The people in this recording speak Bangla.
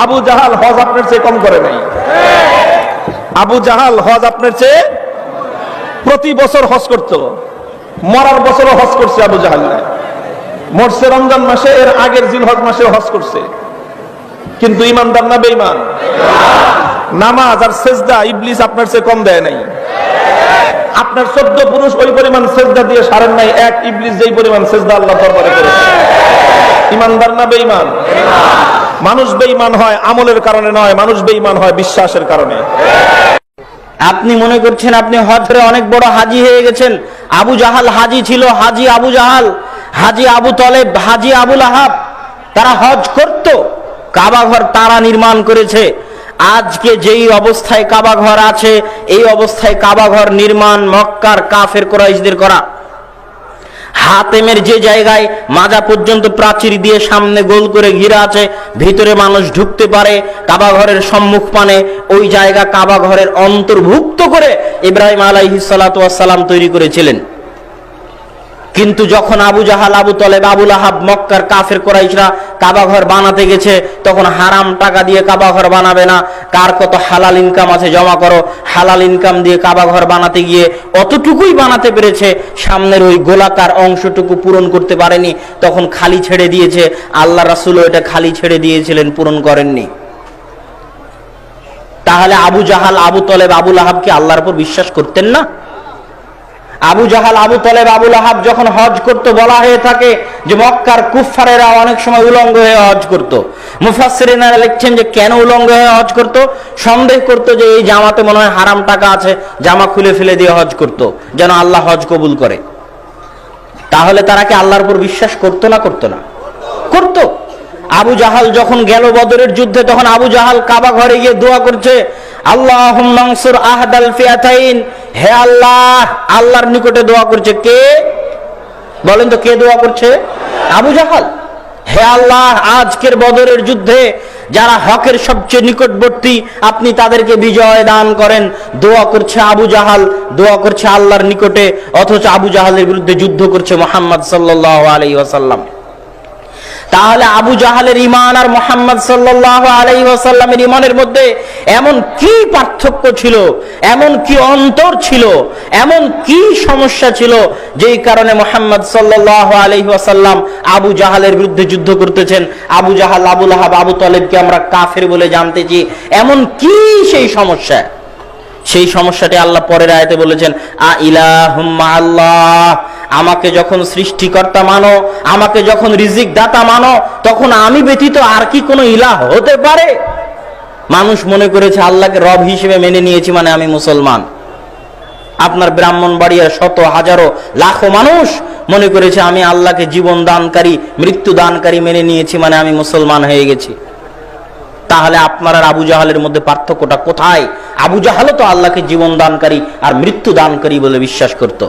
আবু জাহাল হজ আপনার চেয়ে কম করে নাই। আবু জাহাল হজ আপনার চেয়ে প্রতি বছর হজ করত, মরার বছরও হজ করছে। আবু জাহাল মরছে রমজান মাসে, এর আগের জিলহজ মাসে হজ করছে। কিন্তু ইমানদার না বেঈমান? নামাজ আর সেজদা ইবলিস আপনার চেয়ে কম দেয় নাই। আপনার 14 পুরুষ ওই পরিমাণ সেজদা দিয়ে সারেন নাই, এক ইবলিস যেই পরিমাণ সেজদা আল্লাহ দরবারে করেছে। ইমানদার না বেঈমান? মানুষ বেঈমান হয় আমলের কারণে নয়, মানুষ বেঈমান হয় বিশ্বাসের কারণে। আপনি মনে করছেন আপনি হজে অনেক বড় হাজি হয়ে গেছেন। আবু জাহাল হাজি ছিল, হাজি আবু জাহাল, হাজি আবু তলেব, হাজি আবু লাহাব, তারা হজ করত। কাবা ঘর তারা নির্মাণ করেছে। আজকে যেই অবস্থায় কাবা ঘর আছে, এই অবস্থায় কাবা ঘর নির্মাণ মক্কার কাফের কুরাইশদের করা। হাতেমের যে জায়গায় মাজা পর্যন্ত প্রাচীর দিয়ে সামনে গোল করে ঘিরা আছে, ভিতরে মানুষ ঢুকতে পারে কাবা ঘরের সম্মুখ পানে, ওই জায়গা কাবা ঘরের অন্তর্ভুক্ত করে ইব্রাহিম আলাইহিস সালাতু ওয়াস সালাম তৈরি করেছিলেন। কিন্তু যখন আবু জাহাল, আবু তলেব, আবু লাহাব, মক্কার কাফের কুরাইশরা কাবা ঘর বানাতে গেছে, তখন হারাম টাকা দিয়ে কাবা ঘর বানাবে না, কার কত হালাল ইনকাম আছে জমা করো। হালাল ইনকাম দিয়ে কাবা ঘর বানাতে গিয়ে অতটুকুই বানাতে পেরেছে, সামনের ওই গোলাকার অংশটুকু পূরণ করতে পারেনি, তখন খালি ছেড়ে দিয়েছে। আল্লাহ রাসূলও এটা খালি ছেড়ে দিয়েছিলেন, পূরণ করেননি। তাহলে আবু জাহাল, আবু তলেব, আবু লাহাব কি আল্লাহর উপর বিশ্বাস করতেন না? আবু জাহাল, আবু তলেব, আবু লাহাব যখন হজ করত, বলা হয়ে থাকে যে মক্কার কুফফারেরা অনেক সময় উলঙ্গ হয়ে হজ করত। মুফাসসিরিনা লিখছেন যে কেন উলঙ্গ হয়ে হজ করত? সন্দেহ করত যে এই জামাতে মনে হয় হারাম টাকা আছে, জামা খুলে ফেলে দিয়ে হজ করত, যেন আল্লাহ হজ কবুল করে। তাহলে তারা কি আল্লাহর উপর বিশ্বাস করতো না? করতো না? করত। আবু জাহাল যখন গেল বদরের যুদ্ধে, তখন আবু জাহাল কাবা ঘরে গিয়ে দোয়া করছে, আল্লাহুম্মা আনসুর আহদাল ফিয়াতাইন, হে আল্লাহ। আল্লাহর নিকটে দোয়া করছে কে? বলেন তো কে দোয়া করছে? আবু জাহাল। হে আল্লাহ, আজকের বদরের যুদ্ধে যারা হকের সবচেয়ে নিকটবর্তী, আপনি তাদেরকে বিজয় দান করেন। দোয়া করছে আবু জাহাল, দোয়া করছে আল্লাহর নিকটে, অথচ আবু জাহালের বিরুদ্ধে যুদ্ধ করছে মুহাম্মদ সাল্লাল্লাহু আলাইহি ওয়াসাল্লাম। তাহলে আবু জাহালের ঈমান আর মুহাম্মদ সাল্লাল্লাহু আলাইহি ওয়াসাল্লামের ঈমানের মধ্যে এমন কি পার্থক্য ছিল, এমন কি অন্তর ছিল, এমন কি সমস্যা ছিল, যেই কারণে মুহাম্মদ সাল্লাল্লাহু আলাইহি ওয়াসাল্লাম আবু জাহালের বিরুদ্ধে যুদ্ধ করতেছেন? আবু জাহাল, আবু লাহাব, আবু তলেবকে আমরা কাফের বলে জানতেছি, এমন কি সেই সমস্যা? সেই সমস্যাটি আল্লাহ পরের আয়াতে বলেছেন, আ ইলাহুম্মা আল্লাহ, আমাকে যখন সৃষ্টিকর্তা মানো, আমাকে যখন রিজিক দাতা মানো, তখন আমি ব্যতীত আর কি কোনো ইলাহ হতে পারে? মানুষ মনে করেছে আল্লাহকে রব হিসেবে মেনে নিয়েছি মানে আমি মুসলমান। আপনার ব্রাহ্মণবাড়িয়ার শত হাজারো লাখো মানুষ মনে করেছে আমি আল্লাহকে জীবন দানকারী, মৃত্যু দানকারী মেনে নিয়েছি মানে আমি মুসলমান হয়ে গেছি। তাহলে আপনার আর আবু জাহালের মধ্যে পার্থক্যটা কোথায়? আবু জাহালও তো আল্লাহকে জীবন দানকারী আর মৃত্যু দানকারী বলে বিশ্বাস করত।